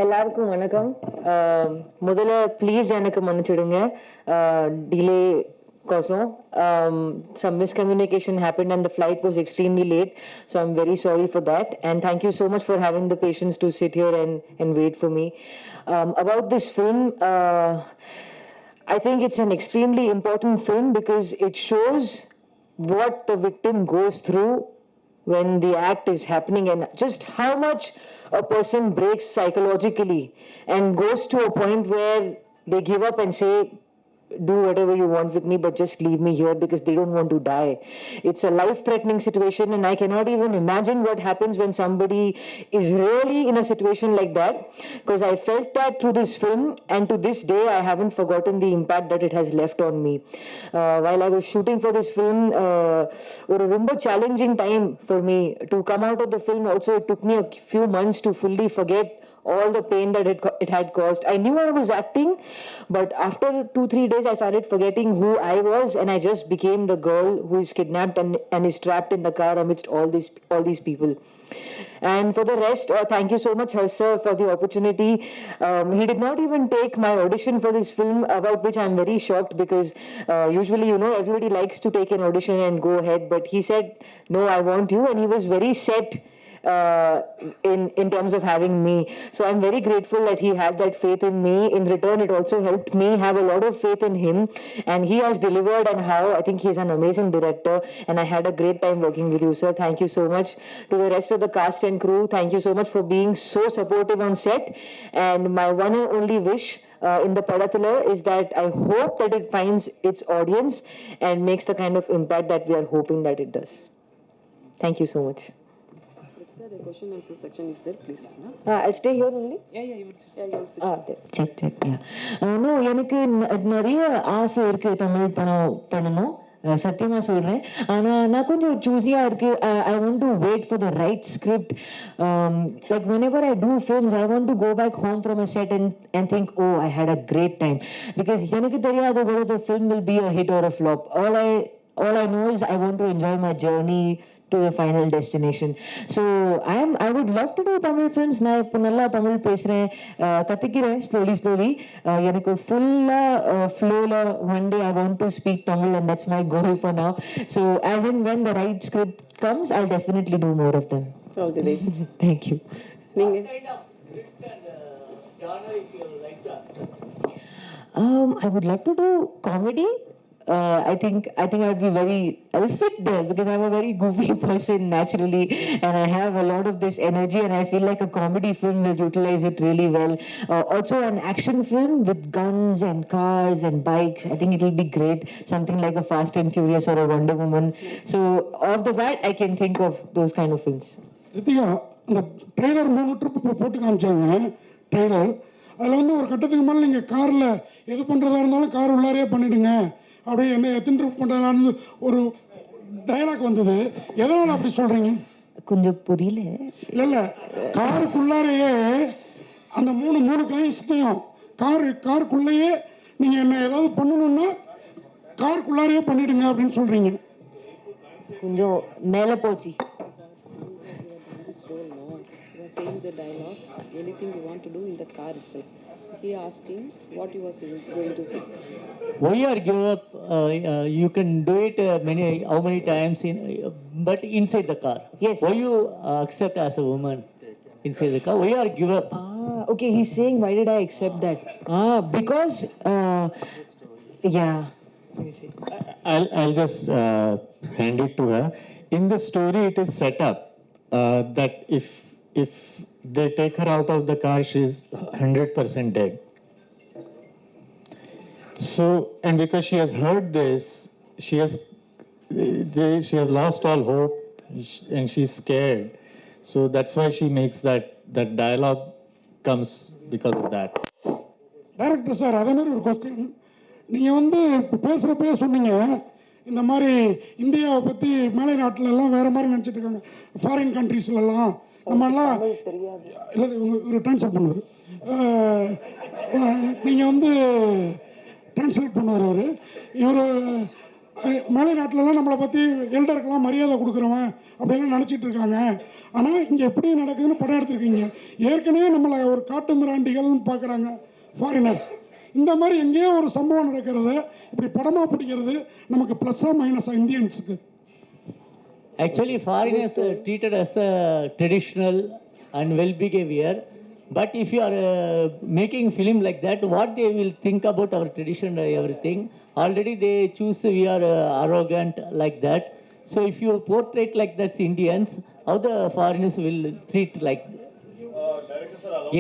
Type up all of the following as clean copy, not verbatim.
எல்லாருக்கும் வணக்கம். முதல்ல ப்ளீஸ் எனக்கு மன்னிச்சிடுங்க. டிலே కోసం some miscommunication happened and the flight was extremely late, so I'm very sorry for that, and thank you so much for having the patience to sit here and wait for me. About this film, I think it's an extremely important film because it shows what the victim goes through when the act is happening, and just how much a person breaks psychologically and goes to a point where they give up and say, do whatever you want with me, but just leave me here, because they don't want to die. It's a life threatening situation, and I cannot even imagine what happens when somebody is really in a situation like that, because I felt that through this film, and to this day I haven't forgotten the impact that it has left on me. While I was shooting for this film, a ரொம்ப challenging time for me to come out of the film. Also, it took me a few months to fully forget all the pain that it had caused. I knew I was acting, but after 2-3 days, I started forgetting who I was, and I just became the girl who is kidnapped and is trapped in the car amidst all these people. And for the rest, thank you so much, Harsha, for the opportunity. He did not even take my audition for this film, about which I'm very shocked, because usually, everybody likes to take an audition and go ahead, but he said, no, I want you, and he was very set in terms of having me. So I'm very grateful that he had that faith in me. In return, it also helped me have a lot of faith in him, and he has delivered. And how I think he's an amazing director, and I had a great time working with you, sir. Thank you so much. To the rest of the cast and crew, thank you so much for being so supportive on set. And my one and only wish in the Padathala is that I hope that it finds its audience and makes the kind of impact that we are hoping that it does. Thank you so much. The question answer section is there, please. I'll stay here only. You will sit. Check. Yeah. No, எனக்கு நிறைய ஆசை இருக்கு தமிழ் படம் பண்ணணும், சத்தியமா சொல்றேன். ஆனா நான் கொஞ்சம் சூஸியா இருக்கு. I want to wait for the right script. Like whenever I do films, I want to go back home from a set and think, oh, I had a great time, because எனக்கு தெரியாது whether the film will be a hit or a flop. All I know is I want to enjoy my journey to the final destination. So I would love to do Tamil films. நான் இப்போ நல்லா தமிழ் பேசுறேன், கத்துக்கிறேன் slowly. எனக்கு ஃபுல்லா ஃப்ளோல one day I want to speak Tamil, and that's my goal for now. So as and when the right script comes, I'll definitely do more of them. All the best. Thank you. நீங்க I would love to do comedy. I think I'll fit there, because I'm a very goofy person naturally, and I have a lot of this energy, and I feel like a comedy film will utilize it really well. Also an action film with guns and cars and bikes, I think it will be great, something like a Fast and Furious or a Wonder Woman. So off the bat I can think of those kind of films. Ritika, the trailer 3 trip போட்டு காமிச்சாங்க. Trailer அதில் வந்து ஒரு கட்டத்துக்கு மேலே நீங்கள் காரில் எது பண்ணுறதா இருந்தாலும் கார் உள்ளாரே பண்ணிவிடுங்க, அப்படியே என்ன எத்தனை ட்ரிப் பண்ணுறதுனால ஒரு டைலாக் வந்தது. எதனால் அப்படி சொல்கிறீங்க? கொஞ்சம் புரியல. இல்லை காருக்குள்ளாரையே அந்த மூணு காய்ஸ்டையும் காருக்குள்ளேயே நீங்கள் என்ன ஏதாவது பண்ணணுன்னா காருக்குள்ளாரையே பண்ணிவிடுங்க அப்படின்னு சொல்கிறீங்க. கொஞ்சம் மேலே போச்சு. Saying the dialogue, anything you want to do in the car itself. He asking what you was going to say. Why you are give up? You can do it how many times but inside the car. Yes. Why you accept as a woman inside the car? Why you are give up? Okay, he's saying why did I accept that? Because yeah. I'll just hand it to her. In the story, it is set up that if they take her out of the car, she is 100% dead. So, and because she has heard this, she has lost all hope, and she's scared. So that's why she makes that dialogue comes because of that. Director sir, அதே மாதிரி ஒரு question. நீங்கள் வந்து இப்போ பேசுகிறப்பே சொன்னீங்க, இந்த மாதிரி இந்தியாவை பற்றி மேலை நாட்டிலெல்லாம் வேறு மாதிரி நினச்சிட்டு இருக்காங்க, ஃபாரின் கண்ட்ரீஸ்லலாம் நம்மெல்லாம் இல்லை. ஒரு ட்ரான்ஸ்லேட் பண்ணுவார், நீங்கள் வந்து ட்ரான்ஸ்லேட் பண்ணுவார் அவர். இவர் மேலை நாட்டிலலாம் நம்மளை பற்றி எல்டருக்கெல்லாம் மரியாதை கொடுக்குறவன் அப்படிலாம் நினச்சிட்டு இருக்காங்க. ஆனால் இங்கே எப்படி நடக்குதுன்னு படம் எடுத்திருக்கீங்க. ஏற்கனவே நம்மளை ஒரு காட்டு மிராண்டிகள்னு பார்க்குறாங்க ஃபாரினர்ஸ். இந்த மாதிரி எங்கேயோ ஒரு சம்பவம் நடக்கிறது இப்படி படமாக பிடிக்கிறது நமக்கு ப்ளஸ்ஸாக மைனஸாக இந்தியன்ஸுக்கு? Actually, foreigners are treated as a traditional and well behavior. But if you are making film like that, what they will think about our tradition and everything? Already they choose we are arrogant like that. So if you portray like that Indians, how the foreigners will treat like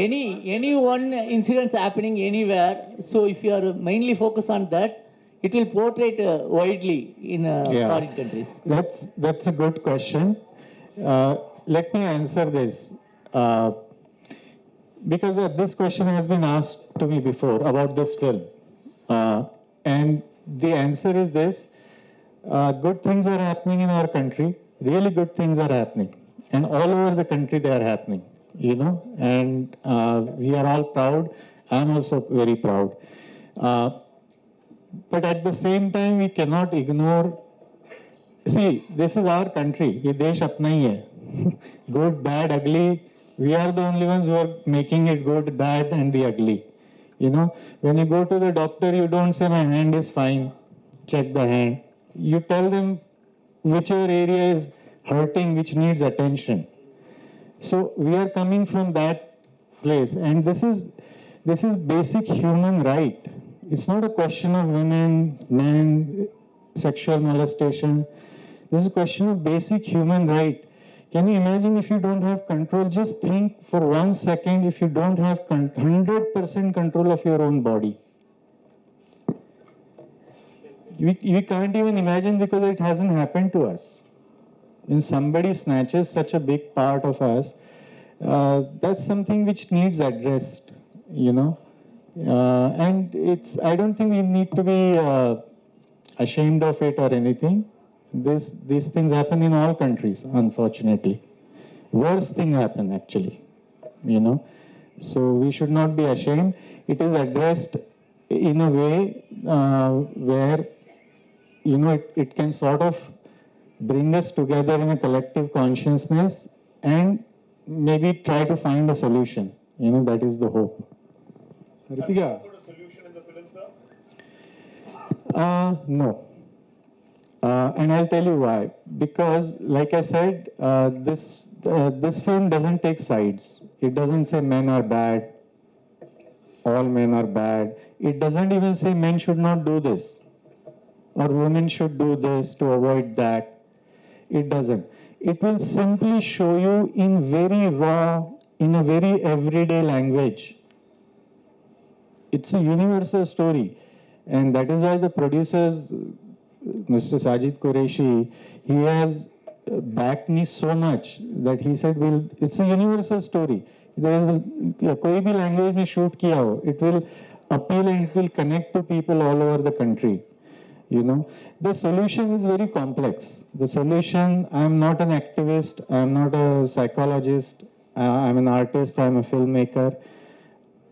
any one incidents happening anywhere. So if you are mainly focused on that, it will portray widely in foreign countries. That's a good question. Let me answer this. Because this question has been asked to me before about this film. And the answer is this. Good things are happening in our country. Really good things are happening. And all over the country they are happening, you know. And we are all proud. I'm also very proud. But at the same time, we cannot ignore. See, this is our country. ये देश अपना ही है. Good, bad, ugly. We are the only ones who are making it good, bad, and the ugly. You know, when you go to the doctor, you don't say my hand is fine. Check the hand. You tell them whichever area is hurting, which needs attention. So we are coming from that place, and this is basic human right. It's not a question of women, men, sexual molestation. This is a question of basic human right. Can you imagine if you don't have control? Just think for 1 second if you don't have 100% control of your own body. We can't even imagine because it hasn't happened to us. When somebody snatches such a big part of us, that's something which needs addressed, you know. And I don't think we need to be ashamed of it or anything. These things happen in all countries, unfortunately. Worst thing happen actually, you know. So we should not be ashamed. It is addressed in a way where, you know, it can sort of bring us together in a collective consciousness and maybe try to find a solution. You know, that is the hope. Ritika, No. And I'll tell you why. Because, like I said, this film doesn't take sides. It doesn't say men are bad, all men are bad. It doesn't even say men should not do this or women should do this to avoid that. It doesn't. It will simply show you in very raw, in a very everyday language. It's a universal story. And that is why the producers, Mr. Sajid Qureshi, he has backed me so much that he said, well, it's a universal story. There is कोई भी language में shoot किया हो, it will appeal and it will connect to people all over the country. You know, the solution is very complex. The solution, I'm not an activist, I'm not a psychologist, I'm an artist, I'm a filmmaker.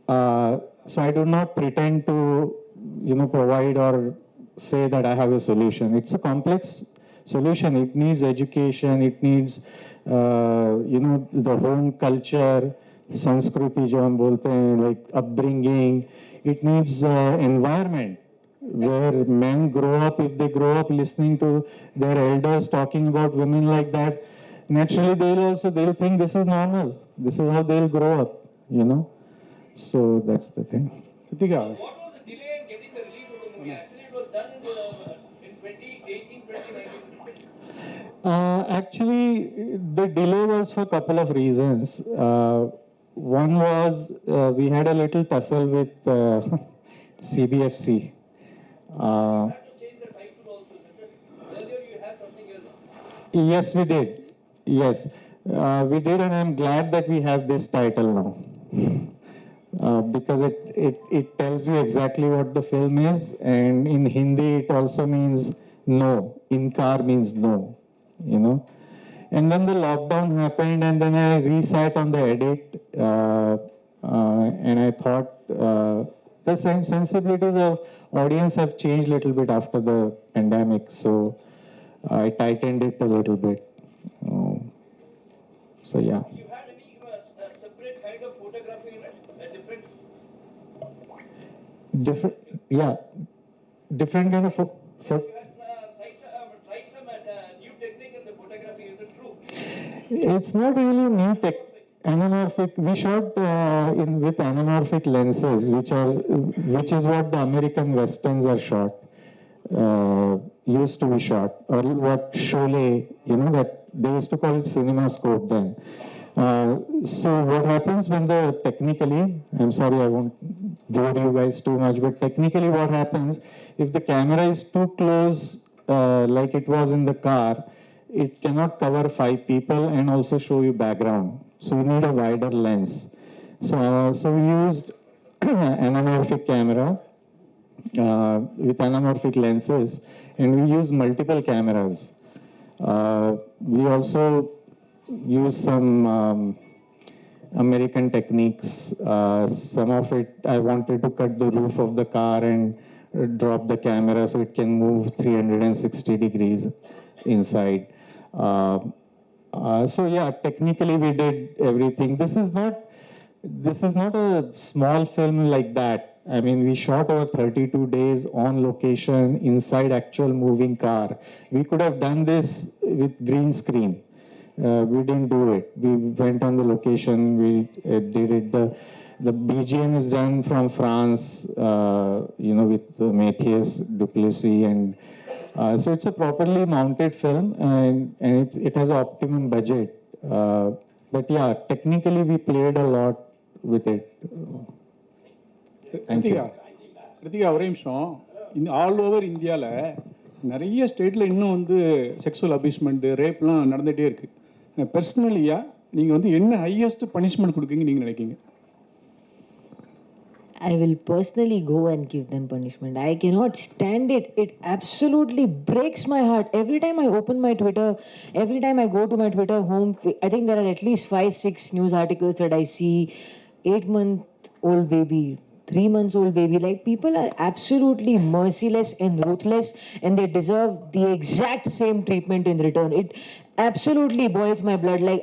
So I do not pretend to, you know, provide or say that I have a solution. It's a complex solution. It needs education, it needs, you know, the home culture, Sanskriti jo hum bolte hain, like upbringing. It needs environment where men grow up. If they grow up listening to their elders talking about women like that, naturally they'll think this is normal. This is how they'll grow up, you know. So that's the thing. Ritika, What was the delay in getting the release of the movie? Actually, it was done in 2018, 2019. Actually, the delay was for a couple of reasons. One was we had a little tussle with CBFC. Change the title also. Earlier you had something else. Yes, we did. Yes, we did, and I'm glad that we have this title now. Because it tells you exactly what the film is, and in Hindi it also means no. Inkar means no, you know. And then the lockdown happened, and then I resat on the edit, and I thought the sensibilities of audience have changed a little bit after the pandemic, so I tightened it a little bit. So yeah. You had any separate kind of photography in it? A different. Different, yeah, different kind of. You had tried some new technique in the photography. Is it true? It's not really new tech. Anamorphic. We shot with anamorphic lenses, which is what the American westerns are shot. Used to be shot, or what Sholay, that they used to call it cinema scope then. So what happens when technically, I'm sorry, I won't bore you guys too much, but technically what happens, if the camera is too close, like it was in the car, it cannot cover 5 people and also show you background. So you need a wider lens. So we used anamorphic camera with anamorphic lenses, and we use multiple cameras. We also use some American techniques. Some of it, I wanted to cut the roof of the car and drop the camera so it can move 360 degrees inside. So yeah, technically we did everything. This is not a small film like that. I mean, we shot over 32 days on location inside actual moving car. We could have done this with green screen. We didn't do it. We went on the location. We did it. The BGM is done from France, with Matthias Duplessis, and so it's a properly mounted film, and it has an optimum budget. But yeah, technically we played a lot with it. Thank you. Ritika ஒரே நிமிஷம் இந்த all over இந்தியாவில் நிறைய ஸ்டேட்டில் இன்னும் sexual அபியூஸ்மெண்ட்டு ரேப்லாம் நடந்துகிட்டே இருக்குது. பர்சனலியாக நீங்கள் என்ன ஹையஸ்ட் பனிஷ்மெண்ட் கொடுக்குங்க நீங்கள் நினைக்கிங்க? I will personally go and give them punishment. I cannot stand it. It absolutely breaks my heart. Every time I open my Twitter, every time I go to my Twitter home, I think there are at least 5-6 news articles that I see. 8-month-old baby, 3-month-old baby. Like, people are absolutely merciless and ruthless, and they deserve the exact same treatment in return. It absolutely boils my blood. Like,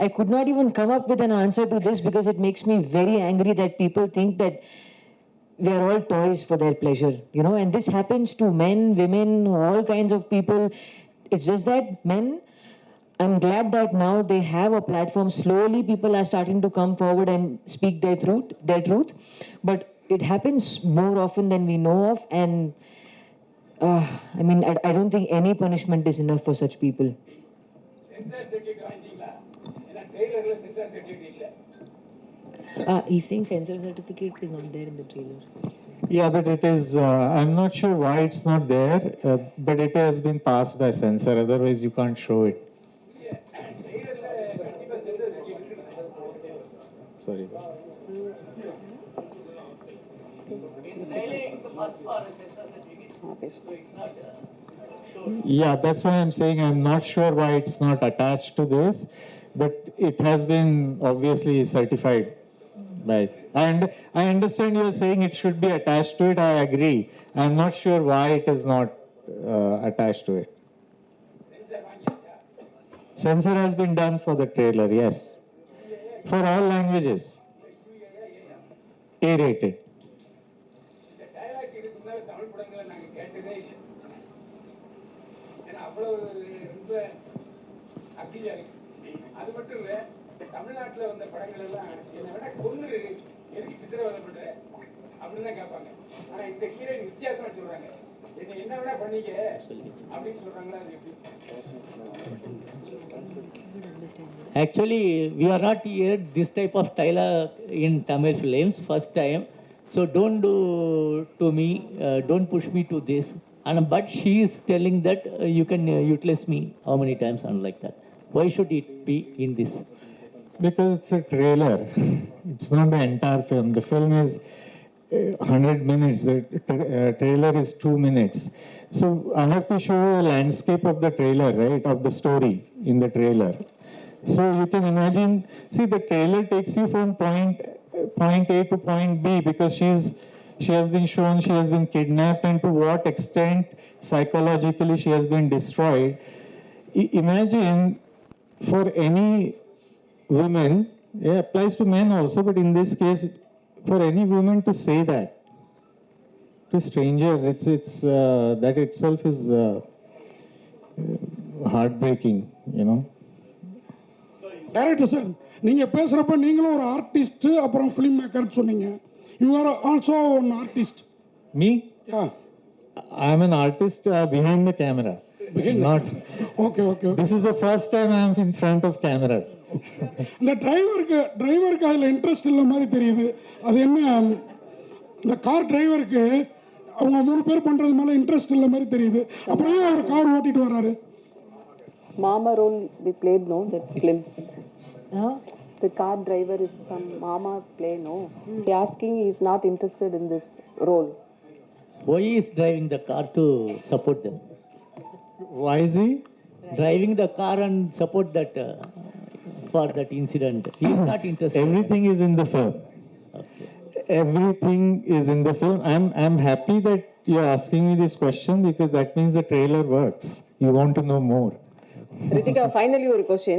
I could not even come up with an answer to this, because it makes me very angry that people think that we are all toys for their pleasure, and this happens to men, women, all kinds of people. It's just that men, I'm glad that now they have a platform. Slowly people are starting to come forward and speak their truth, but it happens more often than we know of, and I don't think any punishment is enough for such people. He's saying censor certificate is not there in the trailer. Yeah, but it is, I'm not sure why it's not there, but it has been passed by censor, otherwise you can't show it. Sorry. Yeah, that's why I'm saying I'm not sure why it's not attached to this, but it has been obviously certified by. And I understand you're saying it should be attached to it. I agree. I'm not sure why it is not attached to it. Censor has been done for the trailer, yes. For all languages. A-rated. அது மட்டும் இல்ல, தமிழ்நாட்டில் வந்த படங்கள் எல்லாம் என்னை விட கொன்னு எதுக்கு சித்திரவதைப்பட்ட அப்படின்னு தான் கேட்பாங்க. ஆனா இந்த ஹீரோயின் வித்தியாசமா சொல்றாங்க, என்ன வேணா பண்ணிக்க அப்படின்னு சொல்றாங்களா? அது எப்படி? Actually, we are not heard this type of dialogue in Tamil films first time. So don't do to me, don't push me to this. But she is telling that you can utilize me how many times and like that. Why should it be in this? Because it's a trailer. It's not the entire film. The film is 100 minutes. The trailer is 2 minutes. So I have to show a landscape of the trailer, right? Of the story in the trailer. So you can imagine, see, the trailer takes you from point A to point B because she has been shown she has been kidnapped and to what extent psychologically she has been destroyed. Imagine for any women, it applies to men also, but in this case, for any woman to say that to strangers, it's that itself is heartbreaking, you know. Director sir நீங்கள் பேசுகிறப்ப நீங்களும் ஒரு artist அப்புறம் film மேக்கர்னு சொன்னீங்க. You are also one artist. Me? Yeah. I'm an artist behind the camera. Not. Okay okay. This is the first time I'm in front of cameras. இந்த டிரைவருக்கு அதில் interest இல்லை மாதிரி தெரியுது. அது என்ன, இந்த கார் டிரைவருக்கு அவங்க 3 பேர் பண்ணுறது மேலே இன்ட்ரெஸ்ட் இல்லை மாதிரி தெரியுது. அப்புறம் ஏன் அவர் கார் ஓட்டிட்டு வர்றாரு? Mama role they played, no, that film. The car driver is some mama play, no. He asking he is not interested in this role. Why he is driving the car to support them? Why is he? Driving the car and support that for that incident. He is not interested. Everything is in the film. Okay. Everything is in the film. I'm happy that you're asking me this question because that means the trailer works. You want to know more. Ritika, finally ஒரு question.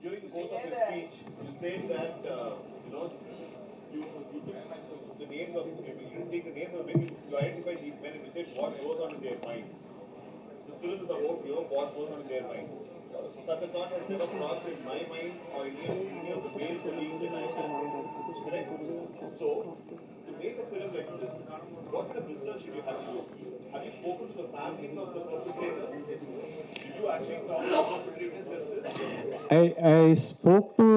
During the course of your speech, you said that you took the names of you didn't take the names of men, you identified these men and you said what goes on in their minds. This film is about what goes on in their minds. Such a thought has never crossed in my mind or in any of the male colleagues that I have. Correct? So, to make a film like this, what kind of research did you have to do? Have you spoken to the families of the perpetrators? Did you actually talk to the perpetrators themselves? I spoke to